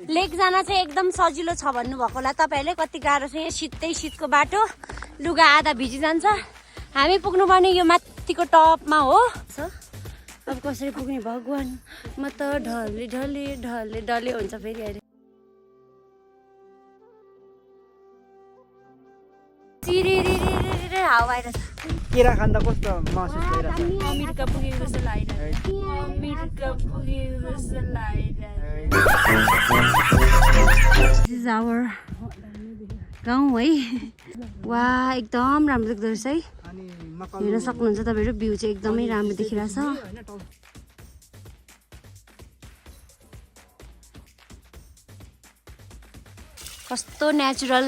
लेक जान चाहिँ एकदम सजिलो छ भन्नुभएको होला तपाईँहरूले। कति गाह्रो छ यहाँ शीतै शीतको बाटो, लुगा आधा भिजी जान्छ। हामी पुग्नुपर्ने यो माथिको टपमा हो। अब कसरी पुग्ने भगवान, म त ढले ढले ढले ढले हुन्छ फेरि अहिले। हावा आइरहेछ। केरा खाँदा कस्तो महसुस भइरहेछ? अमेरिका पुगेको जस्तो लागिरहेछ। अमेरिका पुगेको जस्तो लागिरहेछ। दिस इज आवर गाउँ है। वा एकदम राम्रो देख्दो रहेछ है। हेर्न सक्नुहुन्छ तपाईँहरू, भ्यू चाहिँ एकदमै राम्रो देखिरहेछ। कस्तो नेचुरल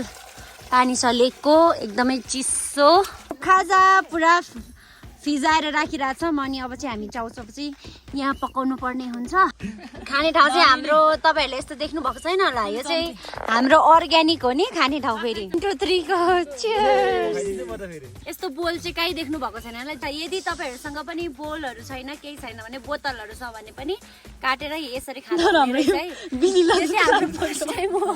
पानी छ लेकको, एकदमै चिसो। खाजा पुरा फिजाएर राखिरहेछ। अनि अब चाहिँ हामी चाउचाउ चाहिँ यहाँ पकाउनु पर्ने हुन्छ। खाने ठाउँ चाहिँ हाम्रो तपाईँहरूले यस्तो देख्नु भएको छैन होला, यो चाहिँ हाम्रो अर्ग्यानिक हो नि खाने ठाउँ। फेरि 1 2 3 को चियर्स। यस्तो बोल चाहिँ कहीँ देख्नु भएको छैन होला। यदि तपाईँहरूसँग पनि बोलहरू छैन, केही छैन भने, बोतलहरू छ भने पनि काटेर यसरी खानु रहेछ है। यो चाहिँ हाम्रो फर्स्ट टाइम हो।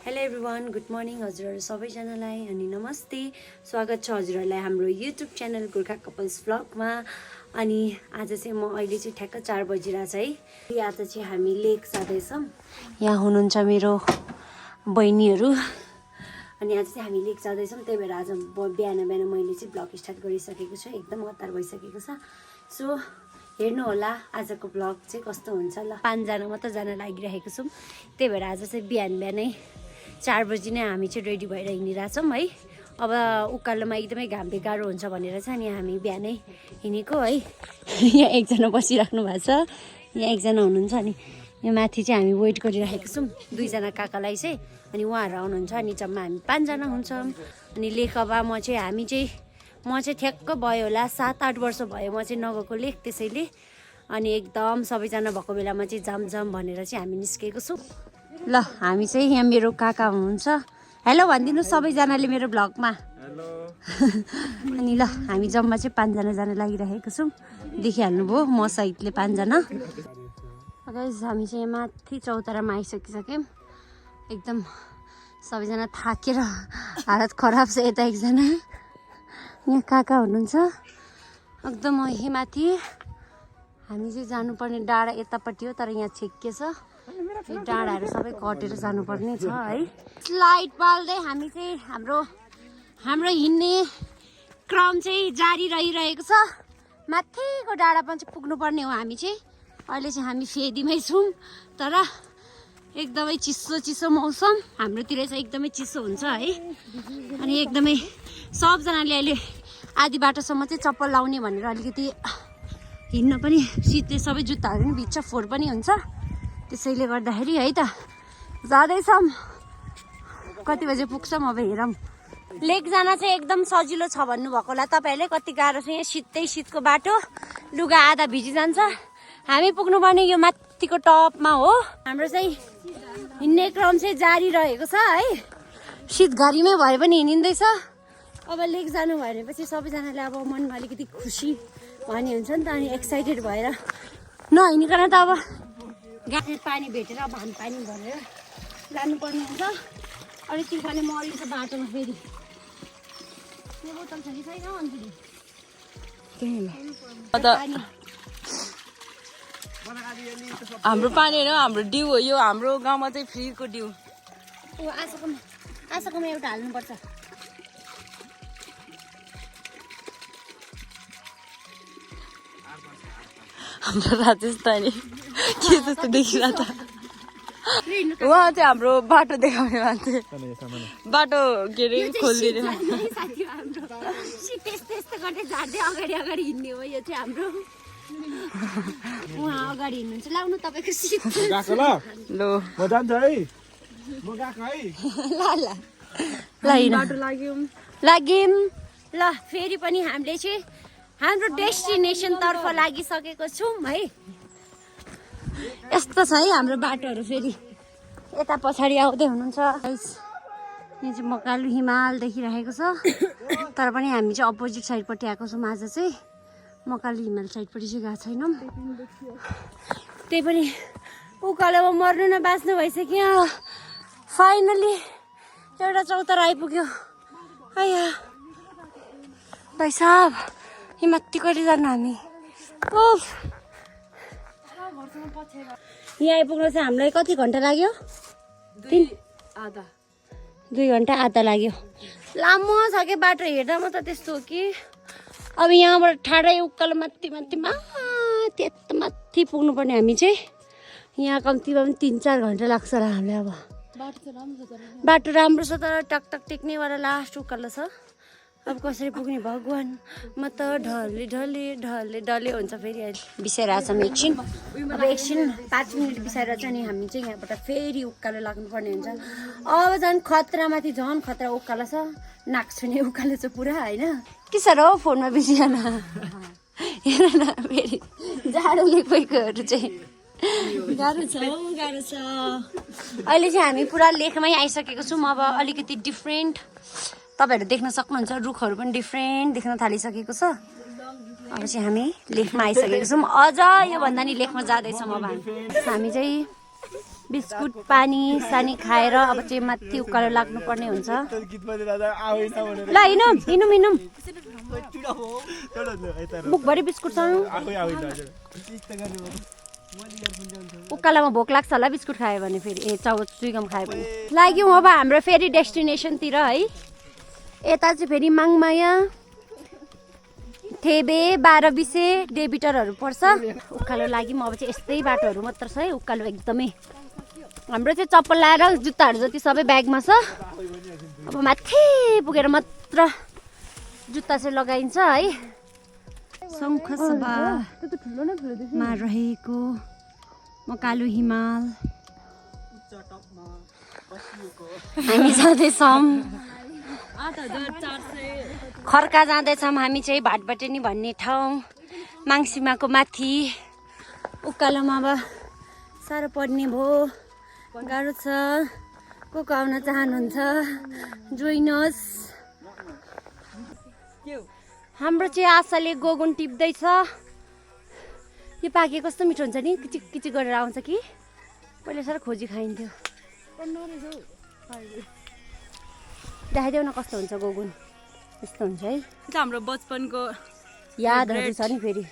हेलो एभ्रिवान, गुड मर्निङ हजुरहरू सबैजनालाई अनि नमस्ते। स्वागत छ हजुरहरूलाई हाम्रो युट्युब च्यानल गोर्खा कपल्स भ्लगमा। अनि आज चाहिँ म अहिले चाहिँ ठ्याक्क 4 बजिरहेछ है। आज चाहिँ हामी लेक जाँदैछौँ। यहाँ हुनुहुन्छ मेरो बहिनीहरू। अनि आज चाहिँ हामी लेक जाँदैछौँ, त्यही भएर आज बिहान मैले चाहिँ भ्लग स्टार्ट गरिसकेको छु। एकदम हतार भइसकेको छ। सो हेर्नु होला आजको भ्लग चाहिँ कस्तो हुन्छ। ल 5 जना मात्र जान लागिरहेको छौँ, त्यही भएर आज चाहिँ बिहानै 4 बजी नै हामी चाहिँ रेडी भएर हिँडिरहेछौँ है। अब उकालोमा एकदमै घामले गाह्रो हुन्छ भनेर चाहिँ अनि हामी बिहानै हिँडेको है। यहाँ एकजना बसिराख्नु भएको छ, यहाँ एकजना हुनुहुन्छ। अनि यहाँ माथि चाहिँ हामी वेट गरिराखेको छौँ 2 जना काकालाई चाहिँ। अनि उहाँहरू आउनुहुन्छ। अनि जम्मा हामी 5 जना हुन्छौँ। अनि लेखबा म चाहिँ ठ्याक्क भयो होला 7-8 वर्ष भयो म चाहिँ नगएको लेक, त्यसैले अनि एकदम सबैजना भएको बेलामा चाहिँ जाम भनेर चाहिँ हामी निस्केको छौँ। ल हामी चाहिँ यहाँ मेरो काका हुनुहुन्छ। हेलो भनिदिनु सबैजनाले मेरो भ्लगमा। अनि ल हामी जम्मा चाहिँ 5 जना जान लागिरहेको छौँ। देखिहाल्नुभयो म सहितले 5 जना। गाइस हामी चाहिँ माथि चौतारामा आइसकिसक्यौँ। एकदम सबैजना थाकेर हालत खराब छ। यता एकजना यहाँ काका हुनुहुन्छ एकदम यही माथि। हामी चाहिँ जानुपर्ने डाँडा यतापट्टि हो, तर यहाँ छेक्के छ। यो डाँडाहरू सबै कटेर जानुपर्ने छ है। स्लाइड पाल्दै हामी चाहिँ हाम्रो हिँड्ने क्रम चाहिँ जारी रहिरहेको छ। माथिको डाँडामा चाहिँ पुग्नुपर्ने हो हामी चाहिँ। अहिले चाहिँ हामी फेदीमै छौँ, तर एकदमै चिसो मौसम हाम्रोतिर चाहिँ एकदमै चिसो हुन्छ है। अनि एकदमै सबजनाले अहिले आधी बाटोसम्म चाहिँ चप्पल लाउने भनेर अलिकति हिँड्न पनि शीतले सबै जुत्ताहरू पनि भिज्छ, फोहोर पनि हुन्छ। त्यसैले गर्दाखेरि है त जाँदैछौँ। कति बजे पुग्छौँ अब हेरौँ। लेक जान चाहिँ एकदम सजिलो छ भन्नुभएको होला तपाईँहरूले। कति गाह्रो छ यहाँ शीतै शीतको बाटो, लुगा आधा भिजी जान्छ। हामी पुग्नुपर्ने यो माथिको टपमा हो। हाम्रो चाहिँ हिँड्ने क्रम चाहिँ जारी रहेको छ है। शीतघारीमै भए पनि हिँडिँदैछ। अब लेक जानु भनेपछि सबैजनाले अब मनमा अलिकति खुसी भन्ने हुन्छ नि त। अनि एक्साइटेड भएर नहिँडिकन त अब गाडी पानी भेटेर अब हामी पानी भरेर जानुपर्ने हुन्छ। अनि तिर्खाले मरिन्छ बाटोमा। फेरि त्यो बोतल छ कि छैन अन्तिम हाम्रो पानी होइन, हाम्रो ड्यू हो यो। हाम्रो गाउँमा चाहिँ फ्रीको ड्यू। आशाकोमा एउटा हाल्नुपर्छ। हाम्रो राजस्थानी के जस्तो देखिरहेको त। उहाँ चाहिँ हाम्रो बाटो देखाउने मान्छे, बाटो के अरे खोलिदिने मान्छे। त्यस्तो गर्दै झार्दै अगाडि हिँड्ने हो यो चाहिँ हाम्रो। उहाँ अगाडि हिँड्नुहुन्छ। लाउनु तपाईँको सिट ल म जान्छ है, म गएको है। ल बाटो लाग्यौँ। ल फेरि पनि हामीले चाहिँ हाम्रो डेस्टिनेसन तर्फ लागिसकेको छौँ है। यस्तो छ है हाम्रो बाटोहरू। फेरि यता पछाडि आउँदै हुनुहुन्छ। यहाँ चाहिँ मकालु हिमाल देखिरहेको छ तर पनि हामी चाहिँ अपोजिट साइडपट्टि आएको छौँ आज चाहिँ मकालु हिमाल साइडपट्टि चाहिँ गएको छैनौँ त्यही पनि उकालोमा मर्नु न बाँच्नु भइसक्यो फाइनली एउटा चौतारा आइपुग्यो आया भाइ साहब हिमात्ती कहिले जानु हामी ओफ यहाँ आइपुग्नु चाहिँ हामीलाई कति घन्टा लाग्यो 2 घन्टा आधा लाग्यो लामो छ कि बाटो हेर्दा मात्र त्यस्तो हो कि अब यहाँबाट ठाडै उकालो माथि माथि पुग्नुपर्ने हामी चाहिँ यहाँ कम्तीमा पनि 3-4 घन्टा लाग्छ होला हामीलाई अब बाटो राम्रो छ तर टकटक टेक्नेवाला लास्ट उकालो छ अब कसरी पुग्ने भगवान् म त ढले हुन्छ फेरि अहिले बिसाइरहेको छौँ एकछिन 5 मिनट बिसाएर चाहिँ नि हामी चाहिँ यहाँबाट फेरि उकालो लाग्नुपर्ने हुन्छ अब झन् खतरामाथि झन् खतरा उकालो छ नाक छुने उकालो छ पुरा होइन के साह्रो हो फोनमा बिसिएन हेर न फेरि जाडोले गएकोहरू चाहिँ गाह्रो छ अहिले चाहिँ हामी पुरा लेखमै आइसकेको छौँ अब अलिकति डिफ्रेन्ट तपाईँहरू देख्न सक्नुहुन्छ रुखहरू पनि डिफ्रेन्ट देख्न थालिसकेको छ अब चाहिँ हामी लेखमा आइसकेको छौँ अझ योभन्दा नि लेखमा जाँदैछौँ अब हामी चाहिँ बिस्कुट पानी सानी खाएर अब चाहिँ माथि उकालो लाग्नुपर्ने हुन्छ ल हिँडौँ बुकभरि बिस्कुट छ उकालोमा भोक लाग्छ होला बिस्कुट खायो भने फेरि चुइगम खायो भने लाग्यौँ अब हाम्रो फेरि डेस्टिनेसनतिर है यता चाहिँ फेरि माङमाया थेबे 12-20 डेबिटरहरू पर्छ उकालो लाग्यौँ अब चाहिँ यस्तै बाटोहरू मात्र छ है उकालो एकदमै हाम्रो चाहिँ चप्पल लाएर जुत्ताहरू जति सबै ब्यागमा छ अब माथि पुगेर मात्र जुत्ता चाहिँ लगाइन्छ है शङ्खसभामा रहेको मकालु हिमाल हामी जाँदैछौँ खर्का जाँदैछौँ हामी चाहिँ भाटबटेनी भन्ने ठाउँ माङसिमाको माथि उकालोमा अब साह्रो पर्ने भयो गाह्रो छ को आउन चाहनुहुन्छ जोइनोस् हाम्रो चाहिँ आशाले गोगुन टिप्दैछ यो पाके कस्तो मिठो हुन्छ नि किचिक किचिक गरेर आउँछ कि पहिला साह्रो खोजी खाइन्थ्यो देखाइदेऊ न कस्तो हुन्छ गोगुन यस्तो हुन्छ है हाम्रो बचपनको यादहरू छ नि फेरि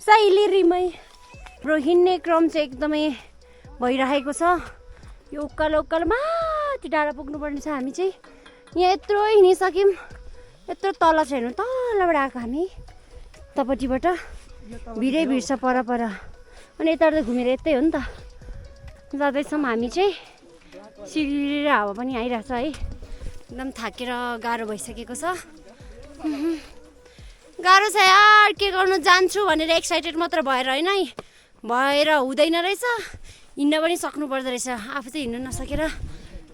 साइलेरीमै हाम्रो हिँड्ने क्रम चाहिँ एकदमै भइरहेको छ यो उकालो माथि डाँडा पुग्नुपर्ने छ हामी चाहिँ यहाँ यत्रो हिँडिसक्यौँ यत्रो तल छ हेर्नु तलबाट आएको हामी यतापट्टिबाट भिड छ पर अनि यताबाट घुमेर यतै हो नि त जाँदैछौँ हामी चाहिँ सिँढी र हावा पनि आइरहेछ है एकदम थाकेर गाह्रो भइसकेको छ गाह्रो छ यार के गर्नु जान्छु भनेर एक्साइटेड मात्र भएर होइन है भएर हुँदैन रहेछ हिँड्न पनि सक्नु पर्दो रहेछ आफू चाहिँ हिँड्नु नसकेर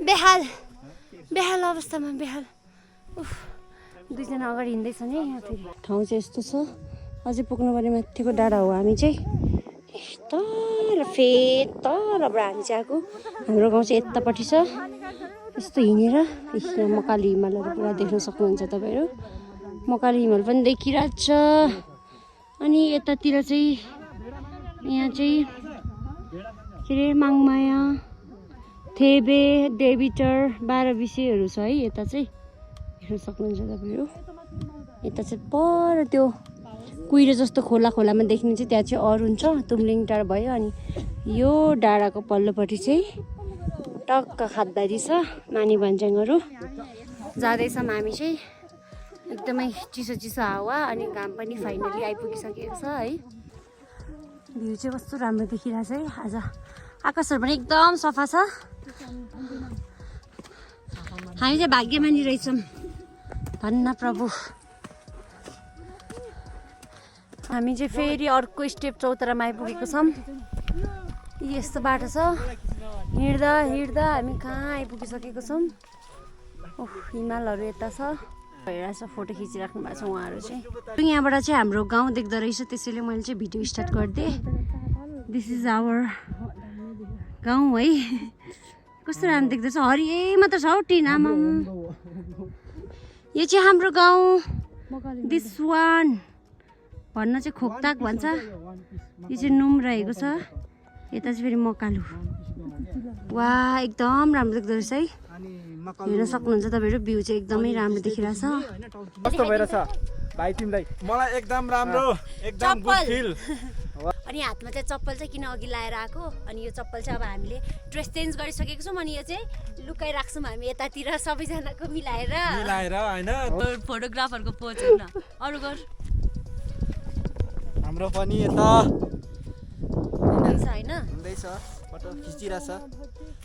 बेहाल अवस्थामा बेहाल दुईजना अगाडि हिँड्दैछ नि यहाँ फेरि ठाउँ चाहिँ यस्तो छ अझै पुग्नुपर्ने माथिको डाँडा हो हामी चाहिँ तलबाट हामी चाहिँ आएको हाम्रो गाउँ चाहिँ यतापट्टि छ यस्तो हिँडेर यहाँ मकालु हिमालहरू पुरा देख्न सक्नुहुन्छ तपाईँहरू मकालु हिमाल पनि देखिरहेछ अनि यतातिर चाहिँ यहाँ चाहिँ के अरे माङमाया थेबे डेबिटर 12-20हरू छ है यता चाहिँ हेर्न सक्नुहुन्छ तपाईँहरू यता चाहिँ पर त्यो कुहिरो जस्तो खोलामा देख्ने चाहिँ त्यहाँ चाहिँ अरुण छ तुमलिङ डाँडा भयो अनि यो डाँडाको पल्लोपट्टि चाहिँ टक्क खाद्दारी छ मानी भन्ज्याङहरू जाँदैछौँ हामी चाहिँ एकदमै चिसो हावा अनि घाम पनि फाइनली आइपुगिसकेको छ है भ्यू चाहिँ कस्तो राम्रो देखिरहेछ है आज आकाशहरू पनि एकदम सफा छ हामी चाहिँ भाग्यमानी रहेछौँ धन्न प्रभु हामी चाहिँ फेरि अर्को स्टेप चौतारामा आइपुगेको छौँ यस्तो बाटो छ हिँड्दा हामी कहाँ आइपुगिसकेको छौँ ओह हिमालहरू यता छ भइरहेछ फोटो खिचिराख्नु भएको छ उहाँहरू चाहिँ यहाँबाट चाहिँ हाम्रो गाउँ देख्दो रहेछ त्यसैले मैले चाहिँ भिडियो स्टार्ट गरिदिएँ दिस इज आवर गाउँ है कस्तो राम्रो देख्दैछ हरिए मात्र छ हौ टिन आमा यो चाहिँ हाम्रो गाउँ दिस वान भन्न चाहिँ खोकताक भन्छ यो चाहिँ नुम रहेको छ यता चाहिँ फेरि मकालु वा एकदम राम्रो देख्दो रहेछ है हेर्न सक्नुहुन्छ तपाईँहरू भ्यू चाहिँ एकदमै राम्रो देखिरहेछ कस्तो भइरहेछ भाइ तिमीलाई मलाई एकदम राम्रो एकदम गुड फिल अनि हातमा चाहिँ चप्पल चाहिँ किन अघि लाएर आएको अनि यो चप्पल चाहिँ अब हामीले ड्रेस चेन्ज गरिसकेको छौँ अनि यो चाहिँ लुकाइराख्छौँ हामी यतातिर सबैजनाको मिलाएर हैन फोटोग्राफरको पोज होइन अरू गर हाम्रो पनि यता हुँदैछ होइन हुँदैछ फोटो खिचिरहेछ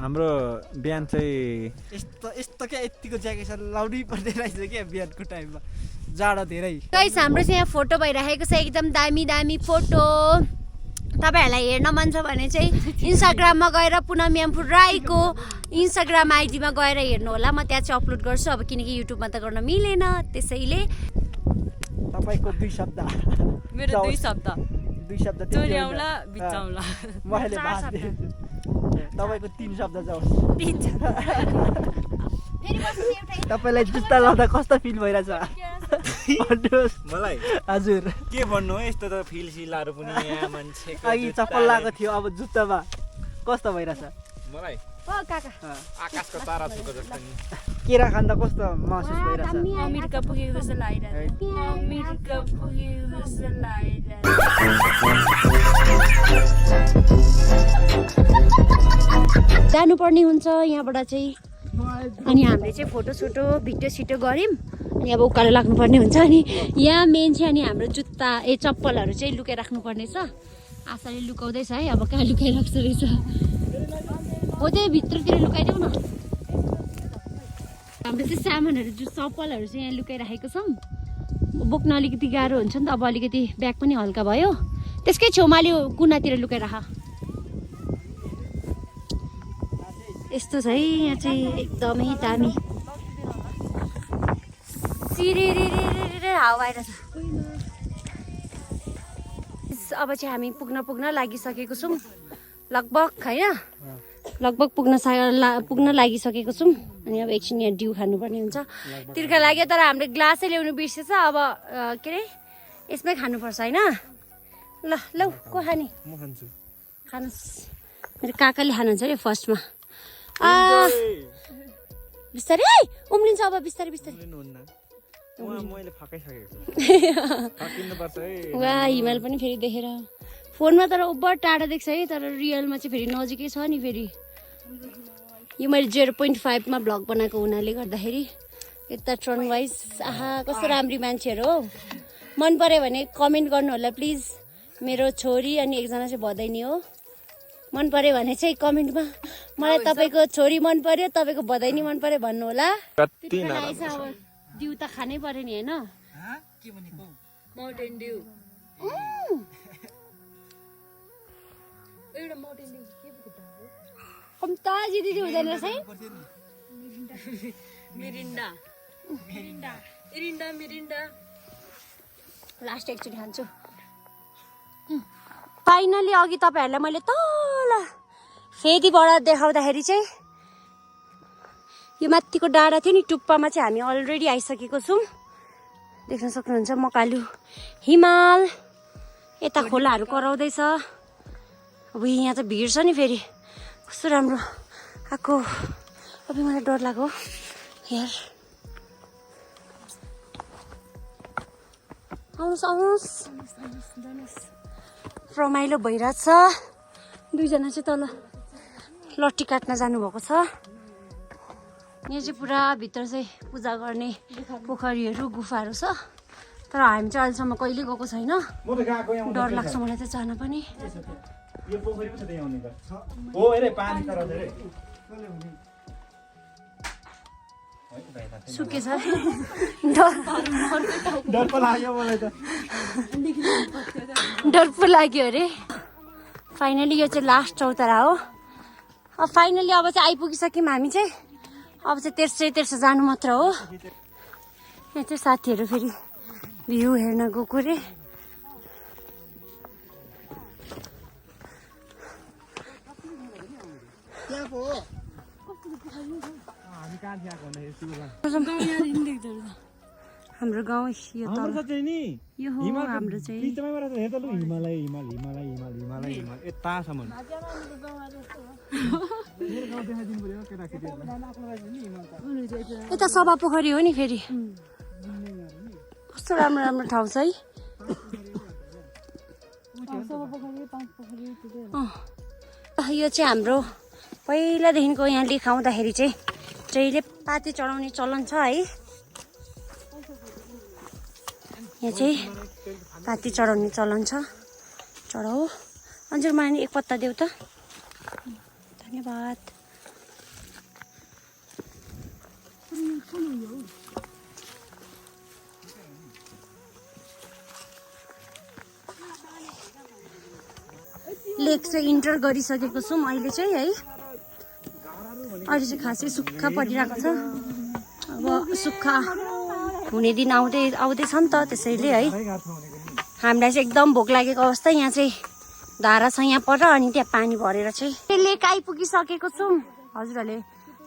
हाम्रो बिहान चाहिँ यस्तो क्या यतिको ज्याकेट लाउनै पर्ने रहेछ क्या बिहानको टाइममा जाडो धेरै गाइस हाम्रो चाहिँ यहाँ फोटो भइरहेको छ एकदम दामी दामी फोटो तपाईँहरूलाई हेर्न मन छ भने चाहिँ इन्स्टाग्राममा गएर पुनम याम्फुर राईको इन्स्टाग्राम आइडीमा गएर हेर्नु होला म त्यहाँ चाहिँ अपलोड गर्छु अब किनकि युट्युबमा त गर्न मिलेन त्यसैले तपाईँको 2 शब्द मेरो 2 शब्द चोर्याउला बिचाउला मैले तपाईँको 3 शब्द जाओस् तपाईँलाई जुत्ता लाउँदा कस्तो फिल भइरहेछ मलाई हजुर के भन्नु है यस्तो त फिल सिलहरू पनि यहाँ मान्छे अघि चप्पल लगाएको थियो अब जुत्तामा कस्तो भइरहेछ मलाई आकाशको तारा छुको जस्तो नि केरा खाँदा कस्तो महसुस भइरहेछ अमेरिका पुगेको जस्तो लागिरहेछ अमेरिका पुगेको जस्तो लागिरहेछ जानुपर्ने हुन्छ यहाँबाट चाहिँ अनि हामीले चाहिँ फोटोसोटो भिडियो सिटो गऱ्यौँ अनि अब उकालो लाग्नुपर्ने हुन्छ अनि यहाँ मेन चाहिँ अनि हाम्रो जुत्ता चप्पलहरू चाहिँ लुकाइराख्नुपर्ने छ आशाले लुकाउँदैछ है अब कहाँ लुकाइराख्छ रहेछ हो त्यही भित्रतिर लुकाइदेऊ न हाम्रो चाहिँ सामानहरू चप्पलहरू चाहिँ यहाँ लुकाइराखेको छौँ बोक्न अलिकति गाह्रो हुन्छ नि त अब अलिकति ब्याग पनि हल्का भयो त्यसकै छेउमा अलि कुनातिर लुकाइराख यस्तो छ है यहाँ चाहिँ एकदमै दामी सिरिरिरिरिरि हावा आइरहेछ अब चाहिँ हामी पुग्न लागिसकेको छौँ लगभग होइन लगभग पुग्न लागिसकेको छौँ अनि अब एकछिन यहाँ डिउ खानुपर्ने हुन्छ तिर्खा लाग्यो तर हामीले ग्लासै ल्याउनु बिर्सेछ अब के अरे यसमै खानुपर्छ होइन ल लौ को खाने म खान्छु खानुहोस् मेरो काकाले खानुहुन्छ अरे फर्स्टमा बिस्तारै उम्लिन्छ अब बिस्तारै मैले फकाइसकेको वा हिमाल पनि फेरि देखेर फोनमा तर उब्बर टाढा देख्छ है तर रियलमा चाहिँ फेरि नजिकै छ नि फेरि यो मैले 0.5 भ्लग बनाएको हुनाले गर्दाखेरि यता ट्रन वाइज आहा कस्तो राम्री मान्छेहरू हो मन पर्यो भने कमेन्ट गर्नु होला प्लिज मेरो छोरी अनि एकजना चाहिँ भदैनी हो मन पर्यो भने चाहिँ कमेन्टमा मलाई तपाईँको छोरी मन पर्यो तपाईँको भदैनी मन पर्यो भन्नु होला डिउ त खानै पर्यो नि होइन माउन्टेन ड्यू एउटा माउन्टेन ड्यू के कम्ताजी दिदी हुँदैन रहेछ है मिरिन्डा लास्ट एकचोटि खान्छु फाइनली अघि तपाईँहरूलाई मैले तल फेदीबाट देखाउँदाखेरि चाहिँ यो माथिको डाँडा थियो नि टुप्पामा चाहिँ हामी अलरेडी आइसकेको छौँ देख्न सक्नुहुन्छ मकालु हिमाल यता खोलाहरू कराउँदैछ अब यहाँ त भिड छ नि फेरि कस्तो राम्रो आएको अब मलाई डर लाग्यो हेर आउनुहोस् रमाइलो भइरहेछ दुईजना चाहिँ तल लट्ठी काट्न जानुभएको छ यहाँ चाहिँ पुरा भित्र चाहिँ पूजा गर्ने पोखरीहरू गुफाहरू छ तर हामी चाहिँ अहिलेसम्म कहिले गएको छैन डर लाग्छ मलाई चाहिँ जान पनि यो पोखरी पो छ त्यहाँ आउने हो हेरे पानी तराउँछ रे सुकेछ डर पो लाग्यो मलाई त डर पो लाग्यो अरे फाइनली यो चाहिँ लास्ट चौतारा हो अब फाइनली अब चाहिँ आइपुगिसक्यौँ हामी चाहिँ अब चाहिँ तेर्सो जानु मात्र हो यहाँ चाहिँ साथीहरू फेरि भ्यू हेर्न गएको रे हामी कहाँ थिएको भन्दाखेरि सुरुमा हाम्रो गाउँ यो हाम्रो तल त चाहिँ नि यो हो हिमाल हाम्रो चाहिँ बिचमा रहेछ हेर त लु हिमालय हिमाल हिमालय हिमाल हिमालय हिमाल यतासम्म मेरो गाउँ देखाइदिनु पर्यो केटाकेटीहरूलाई यता सभा पोखरी हो नि फेरि कस्तो राम्रो राम्रो ठाउँ छ है यो चाहिँ हाम्रो पहिलादेखिको यहाँ लेखाउँदाखेरि चाहिँ जहिले पाती चढाउने चलन छ है यहाँ चाहिँ पाती चढाउने चलन छ चढाऊ अन्जर माने एक पत्ता देऊ त धन्यवाद लेक चाहिँ इन्टर गरिसकेको छौँ अहिले चाहिँ है अहिले चाहिँ खासै सुक्खा परिरहेको छ अब सुक्खा हुने दिन आउँदैछ नि त त्यसैले है हामीलाई चाहिँ एकदम भोक लागेको अवस्था यहाँ चाहिँ धारा छ यहाँ पर अनि त्यहाँ पानी भरेर चाहिँ लेक आइपुगिसकेको छौँ हजुरहरूले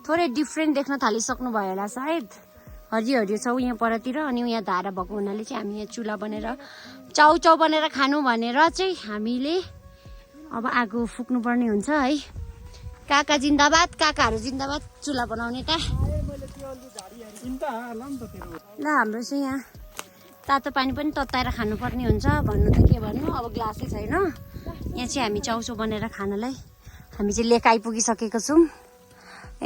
थोरै डिफ्रेन्ट देख्न थालिसक्नु भयो होला सायद हरियो हरियो छौँ यहाँ परतिर अनि यहाँ धारा भएको हुनाले चाहिँ हामी यहाँ चुला बनेर चाउचाउ बनेर खानु भनेर चाहिँ हामीले अब आगो फुक्नु पर्ने हुन्छ है काका जिन्दाबाद काकाहरू जिन्दाबाद चुला बनाउने त ल हाम्रो चाहिँ यहाँ तातो पानी पनि तताएर खानुपर्ने हुन्छ भन्नु त के भन्नु अब ग्लासै छैन यहाँ चाहिँ हामी चाउचाउ बनेर खानलाई हामी चाहिँ लेक आइपुगिसकेको छौँ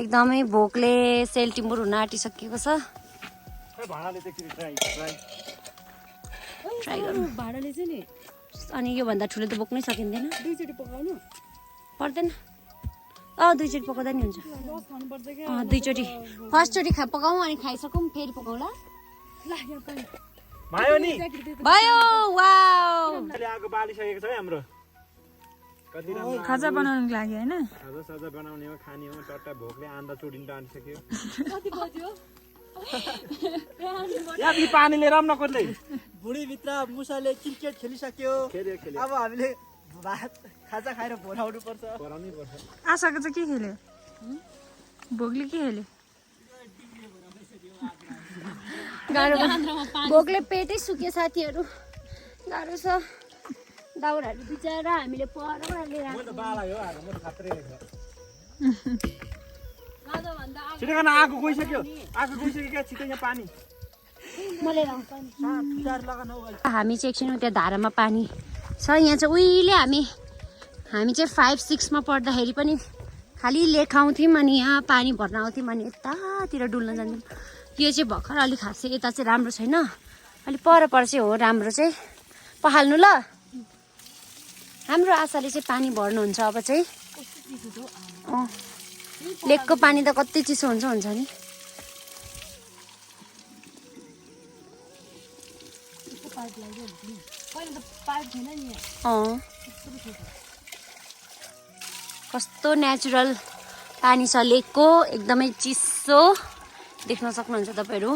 एकदमै भोकले सेलटिम्बुर हुन आँटिसकेको छ ट्राई गर्नु भाडाले चाहिँ नि अनि योभन्दा ठुलो त बोक्नै सकिँदैन दुईचोटि पकाउनु पर्दैन दुईचोटि पकाउँदा नि हुन्छ दुईचोटि फर्स्टचोटि पकाउँ अनि खाइसकौँ फेरि पकाउँला भयो वाउ आगो बालिसकेको छ है हाम्रो खाजा बनाउनुको लागि हैन खाजा बनाउने हो खाने हो टट्टा भोकले आन्दा चुडिन टाँसिसक्यो कति बज्यो या पानी लिएर आउन कसले बुढी भित्र मुसाले क्रिकेट खेलिसक्यो अब हामीले भात खाजा खाएर भोराउनु पर्छ आशाको चाहिँ के खेल्यो भोकले के खेल्यो गाह्रो भोकले पेटै सुक्यो साथीहरू गाह्रो छ दाउराहरू बिचाएर हामीले लिएर छिटो गर्न आगो गइसक्यो क्या छिटो यहाँ पानी हामी चाहिँ एकछिन त्यहाँ धारामा पानी छ यहाँ चाहिँ उहिले हामी चाहिँ 5-6 मा पढ्दाखेरि पनि खालि लेखाउँथ्यौँ अनि यहाँ पानी भर्न आउँथ्यौँ अनि यतातिर डुल्न जान्थ्यौँ यो चाहिँ भर्खर अलिक खासै यता चाहिँ राम्रो छैन अलिक पर चाहिँ हो राम्रो चाहिँ पहाल्नु ल हाम्रो आशाले चाहिँ पानी भर्नुहुन्छ अब चाहिँ लेकको पानी त कति चिसो हुन्छ नि कस्तो नेचुरल पानी छ लेकको एकदमै चिसो देख्न सक्नुहुन्छ तपाईँहरू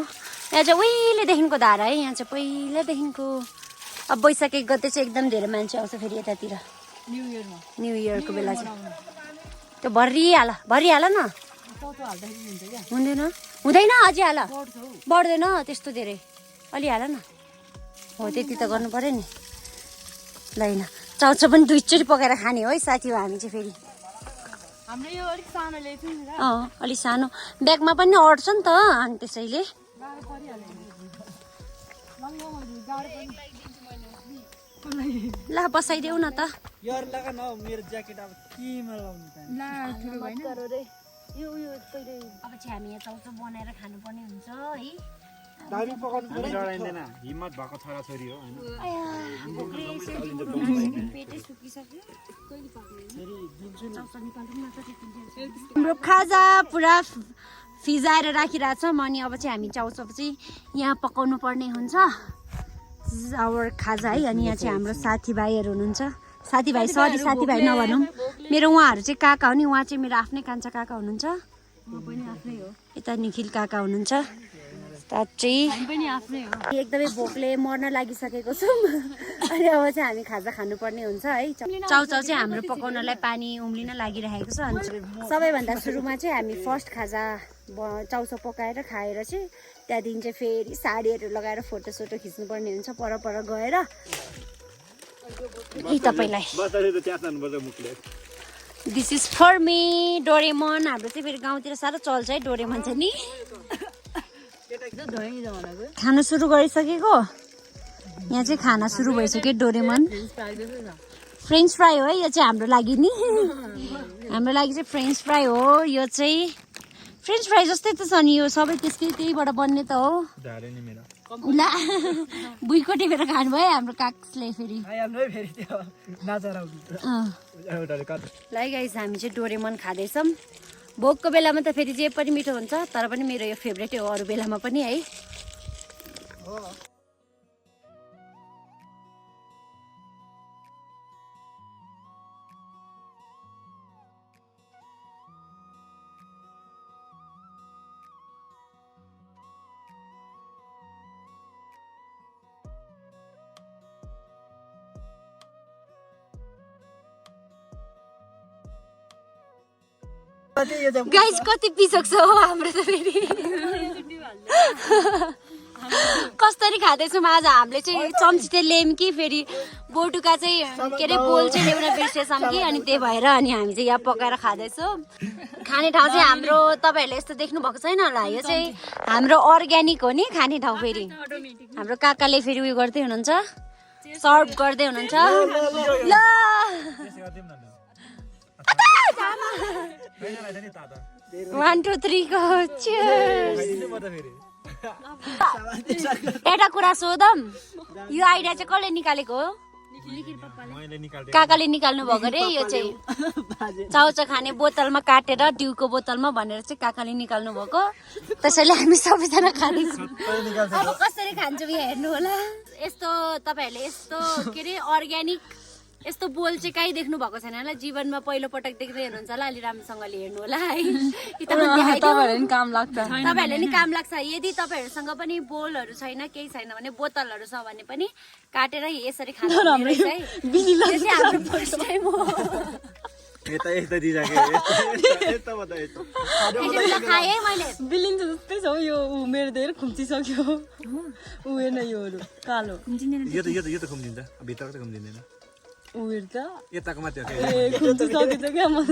यहाँ चाहिँ उहिलेदेखिको धारा है यहाँ चाहिँ पहिलादेखिको अब वैशाख 1 गते चाहिँ एकदम धेरै मान्छे आउँछ फेरि यतातिर न्यु इयरको बेला चाहिँ त्यो भरिहाल न हुँदैन अझै हाल बढ्दैन त्यस्तो धेरै अलि हाल न हो त्यति त गर्नु पर्यो नि ल होइन चाउचाउ पनि दुईचोटि पकाएर खाने हो है साथी हो हामी चाहिँ फेरि अलिक सानो ब्यागमा पनि अट्छ नि त अनि त्यसैले ल बसाइदेऊ न त मेरो ज्याकेट अब केमा लाउनु अब चाहिँ हामी यहाँ चाउचाउ बनाएर खानुपर्ने हुन्छ है हिम्मत भएको छोराछोरी हो पेटै सुकिसक्यो हाम्रो खाजा पुरा फिजाएर राखिरहेछ म अनि अब चाहिँ हामी चाउचाउ चाहिँ यहाँ पकाउनु पर्ने हुन्छ आवर खाजा है अनि यहाँ चाहिँ हाम्रो साथीभाइहरू हुनुहुन्छ साथीभाइ नभनौँ मेरो उहाँहरू चाहिँ काका हो नि उहाँ चाहिँ मेरो आफ्नै कान्छा काका हुनुहुन्छ यता निखिल काका हुनुहुन्छ एकदमै भोकले मर्न लागिसकेको छौँ अनि अब चाहिँ हामी खाजा खानुपर्ने हुन्छ है। चाउचाउ चाहिँ हाम्रो पकाउनलाई पानी उम्लिन लागिरहेको छ। अनि सबैभन्दा सुरुमा चाहिँ हामी फर्स्ट खाजा चाउचाउ पकाएर खाएर चाहिँ त्यहाँदेखि चाहिँ फेरि साडीहरू लगाएर फोटोसोटो खिच्नुपर्ने हुन्छ पर गएर। तपाईँलाई this is for me Doraemon. हाम्रो चाहिँ फेरि गाउँतिर साह्रो चल्छ है डोरेमन चाहिँ नि। खाना सुरु गरिसकेको यहाँ चाहिँ खाना सुरु भइसक्यो। डोरेमन फ्रेन्च फ्राई हो है यो चाहिँ हाम्रो लागि नि। हाम्रो लागि चाहिँ फ्रेन्च फ्राई हो यो चाहिँ। फ्रेन्च फ्राई जस्तै त छ नि यो सबै त्यसकै त्यहीबाट बन्ने त हो। ला बुइको टेपेर खानुभयो हाम्रो काक्सले फेरि। ल गाइस हामी चाहिँ डोरेमन खाँदैछौँ। भोकको बेलामा त फेरि जे पनि मिठो हुन्छ तर पनि मेरो यो फेभरेट हो अरू बेलामा पनि है। गाइस कति पिसक्छ हो हाम्रो त फेरि। कसरी खाँदैछौँ आज हामीले चाहिँ चम्ची ल्यायौँ कि फेरि बोटुका चाहिँ के अरे बोल चाहिँ ल्याउन बिर्सेछौँ कि अनि त्यही भएर अनि हामी चाहिँ यहाँ पकाएर खाँदैछौँ। खाने ठाउँ चाहिँ हाम्रो तपाईँहरूले यस्तो देख्नु भएको छैन होला। यो चाहिँ हाम्रो अर्ग्यानिक हो नि खाने ठाउँ। फेरि हाम्रो काकाले फेरि उयो गर्दै हुनुहुन्छ सर्भ गर्दै हुनुहुन्छ। ल 1 2 3 को एउटा कुरा सोधम यो आइडिया चाहिँ कसले निकालेको हो? काकाले निकाल्नु भएको रे। यो चाहिँ चाउचाउ खाने बोतलमा काटेर ट्युबको बोतलमा भनेर चाहिँ काकाले निकाल्नु भएको। त्यसैले हामी सबैजना खाँदैछौँ। अब कसरी खान्छौँ यहाँ हेर्नु होला। यस्तो तपाईँहरूले यस्तो के अरे अर्ग्यानिक यस्तो बोल चाहिँ कहीँ देख्नु भएको छैन होला। जीवनमा पहिलो पटक देख्दै हुनुहुन्छ होला। अलि राम्रोसँगले हेर्नु होला है। तपाईँहरूले नि काम लाग्छ। तपाईँहरूले नि काम लाग्छ। यदि तपाईँहरूसँग पनि बोलहरू छैन केही छैन भने बोतलहरू छ भने पनि काटेर यसरी खानु हाम्रो फर्स्ट टाइम हो। खाएँ मैले बिलिन्छ जस्तै छ यो मेरो धेरै खुम्चिसक्यो। ऊ हेर्न योहरू कालो यो त खुम्चिन्छ भित्रको त खुम्चिँदैन। उयो त यताको मात्रै हो। खुम्चिसकेछ क्या म।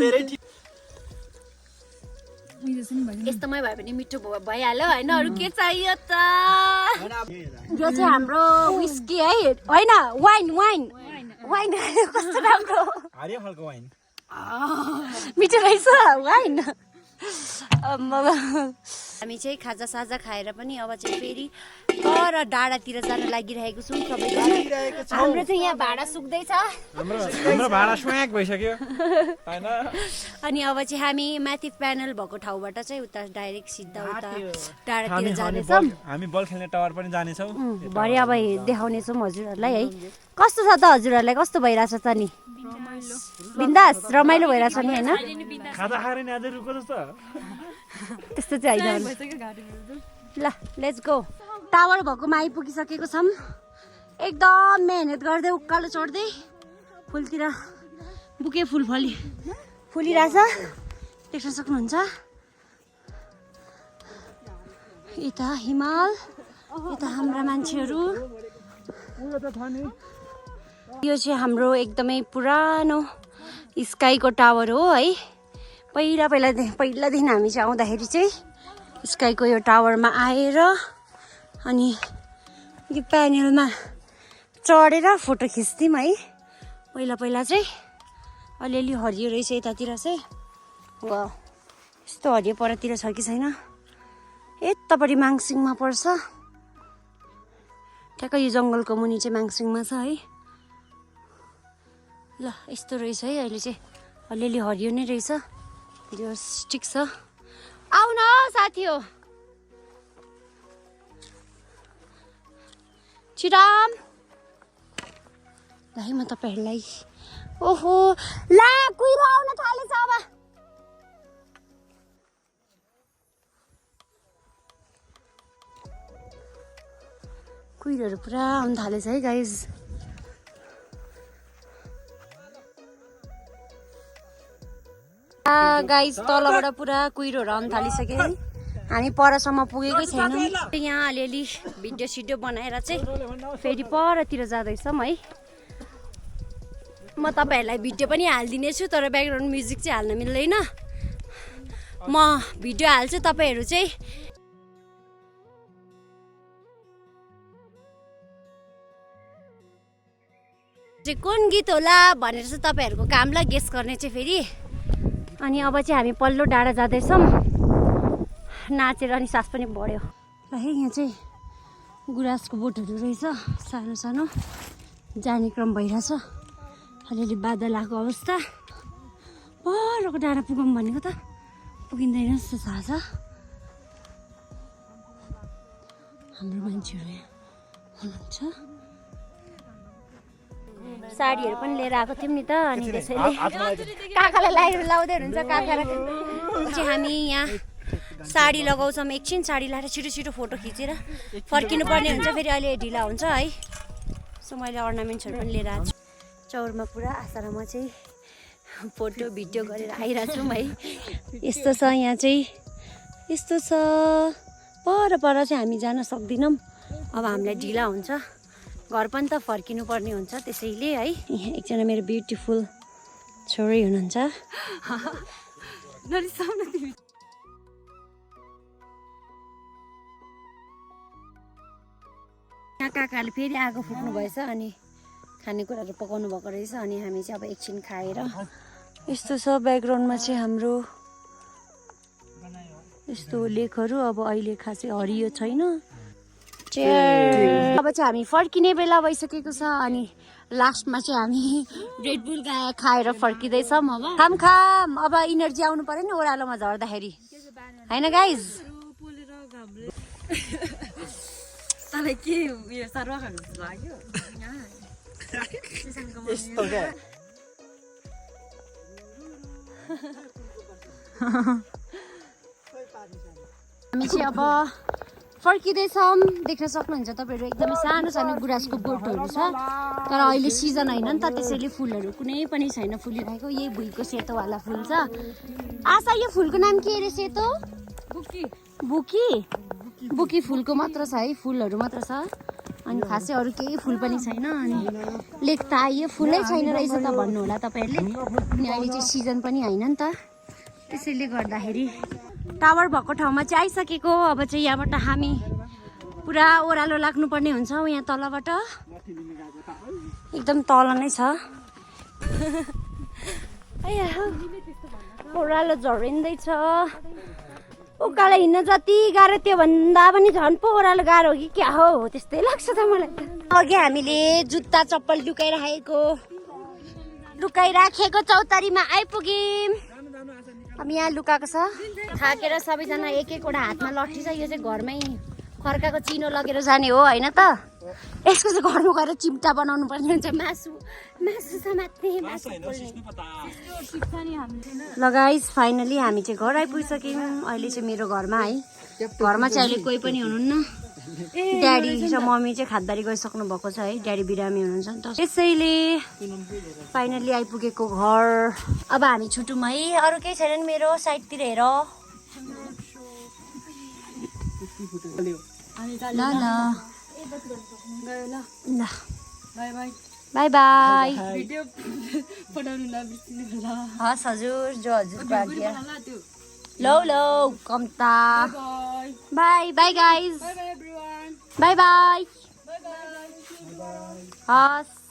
यस्तोमै भयो भने मिठो भइहाल्यो होइन। अरू के चाहियो त? यो चाहिँ हाम्रो विस्की है होइन वाइन वाइन वाइन कस्तो राम्रो हरियो खालको वाइन मिठो रहेछ वाइन। हामी चाहिँ खाजा साजा खाएर पनि अब चाहिँ फेरि पर डाँडातिर जान लागिरहेको छौँ सबैजना। हाम्रो चाहिँ यहाँ भाडा सुक्दैछ। हाम्रो भाडा स्व्याक भइसक्यो हैन। अनि अब चाहिँ हामी माथि प्यानल भएको ठाउँबाट चाहिँ उता डाइरेक्ट सिधा उता डाँडातिर जानेछौँ। हामी बल खेल्ने टावर पनि जानेछौँ। भरे अब देखाउनेछौँ हजुरहरूलाई है। कस्तो छ त हजुरहरूलाई? कस्तो भइरहेछ त नि? बिन्दास रमाइलो भइरहेछ नि होइन? खाजा खाएर नि आज रुको जस्तो त्यस्तो चाहिँ होइन। ल लेट्स गो। टावर भएकोमा आइपुगिसकेको छौँ। एकदम मेहनत गर्दै उकालो चढ्दै फुलतिर बुके फुल फुलिरहेछ देख्न सक्नुहुन्छ। यता हिमाल यता हाम्रा मान्छेहरू। यो चाहिँ हाम्रो एकदमै पुरानो स्काईको टावर हो है। पहिलादेखि हामी चाहिँ आउँदाखेरि चाहिँ स्काईको यो टावरमा आएर अनि यो प्यानलमा चढेर फोटो खिच्थ्यौँ है। पहिला चाहिँ अलिअलि हरियो रहेछ यतातिर चाहिँ। वा यस्तो हरियो परतिर छ कि छैन। यतापट्टि माङसिङमा पर्छ। ठ्याक्कै यो जङ्गलको मुनि चाहिँ माङसिङमा छ है। ल यस्तो रहेछ है। अहिले चाहिँ अलिअलि हरियो नै रहेछ। यो ठिक छ। आउन साथी हो छिराम ल है म तपाईँहरूलाई। ओहो ला कुहिरो आउन थालेछ अब। कुहिरोहरू पुरा आउनु थालेछ है गाइज। गाइज तलबाट पुरा कुहिरोहरू आउनु थालिसक्यो है। हामी परसम्म पुगेकै छैनौँ। यहाँ अलिअलि भिडियो सिडियो बनाएर चाहिँ फेरि परतिर जाँदैछौँ है। म तपाईँहरूलाई भिडियो पनि हालिदिनेछु तर ब्याकग्राउन्ड म्युजिक चाहिँ हाल्न मिल्दैन। म भिडियो हाल्छु, तपाईँहरू चाहिँ कुन गीत होला भनेर चाहिँ तपाईँहरूको कामलाई गेस गर्ने चाहिँ फेरि। अनि अब चाहिँ हामी पल्लो डाँडा जाँदैछौँ। नाचेर अनि सास पनि बढ्यो ल है। यहाँ चाहिँ गुराँसको बोटहरू रहेछ सानो सानो, जाने क्रम भइरहेछ। अलिअलि बादल आएको अवस्था। परको डाँडा पुगौँ भनेको त पुगिँदैन जस्तो थाहा छ। हाम्रो मान्छेहरू यहाँ हुनुहुन्छ। साडीहरू पनि लिएर आएको थियौँ नि त, अनि त्यसैले काकालाई लाउँदै हुनुहुन्छ। काका चाहिँ हामी यहाँ साडी लगाउँछौँ, एकछिन साडी लगाएर छिटो छिटो फोटो खिचेर फर्किनु पर्ने हुन्छ, फेरि अहिले ढिला हुन्छ है। सो मैले अर्नामेन्ट्सहरू पनि लिएर आएको छु। चौरमा पुरा आसारामा चाहिँ फोटो भिडियो गरेर आइरहेको छौँ है। यस्तो छ यहाँ चाहिँ, यस्तो छ। पर चाहिँ हामी जान सक्दैनौँ, अब हामीलाई ढिला हुन्छ। घर पनि त फर्किनु पर्ने हुन्छ, त्यसैले है। यहाँ एकजना मेरो ब्युटिफुल छोरी हुनुहुन्छ। यहाँ काकाले फेरि आगो फुक्नु भएछ अनि खानेकुराहरू पकाउनु भएको रहेछ। अनि हामी चाहिँ अब एकछिन खाएर यस्तो छ। ब्याकग्राउन्डमा चाहिँ हाम्रो यस्तो लेखहरू। अब अहिले खासै हरियो छैन। अब चाहिँ हामी फर्किने बेला भइसकेको छ। अनि लास्टमा चाहिँ हामी रेडबुल खाएर फर्किँदैछौँ। अब खाम अब इनर्जी आउनु पर्यो नि ओह्रालोमा झर्दाखेरि, होइन गाइज? हामी चाहिँ अब फर्किँदैछौँ। देख्न सक्नुहुन्छ तपाईँहरू एकदमै सानो सानो गुराँसको बोटहरू छ, तर अहिले सिजन होइन नि त, त्यसैले फुलहरू कुनै पनि छैन फुलिरहेको। यही भुइँको सेतोवाला फुल छ। आशा यो फुलको नाम के अरे? सेतो बुकी बुकी फुलको मात्र छ है, फुलहरू मात्र छ। अनि खासै अरू केही फुल पनि छैन। अनि लेख त आइयो फुलै छैन रहेछ त भन्नु होला तपाईँहरूले। अनि अहिले चाहिँ सिजन पनि होइन नि त, त्यसैले गर्दाखेरि टावर भएको ठाउँमा चाहिँ आइसकेको। अब चाहिँ यहाँबाट हामी पुरा ओह्रालो लाग्नुपर्ने हुन्छ। यहाँ तलबाट एकदम तल नै छ। ओह्रालो झरिँदैछ। उकालो हिँड्न जति गाह्रो त्यो भन्दा पनि झन् पो ओह्रालो गाह्रो हो कि क्या हो, त्यस्तै लाग्छ त मलाई। अघि हामीले जुत्ता चप्पल लुकाइराखेको चौतारीमा आइपुग्यौँ। अब यहाँ लुकाएको छ। थाकेर सबैजना एक एकवटा हातमा लट्ठी छ। यो चाहिँ घरमै खर्काको चिनो लगेर जाने हो होइन त? यसको चाहिँ घरमा गएर चिम्टा बनाउनु पर्ने हुन्छ। मासु समात्ने, मासु पोल्ने। ल गाइस फाइनली हामी चाहिँ घर आइपुगिसक्यौँ। अहिले चाहिँ मेरो घरमा है। घरमा चाहिँ अहिले कोही पनि हुनुहुन्न। ड्याडी र मम्मी चाहिँ खादबारी गइसक्नु भएको छ है। ड्याडी बिरामी हुनुहुन्छ नि त, त्यसैले फाइनली आइपुगेको घर। अब हामी छुटौँ है। अरू केही छैन नि मेरो साइडतिर हेर। ल बाई बाई। हस् हजुर, जो हजुरको आज्ञा। लौ कम्ता। By by guys. By by. हस्।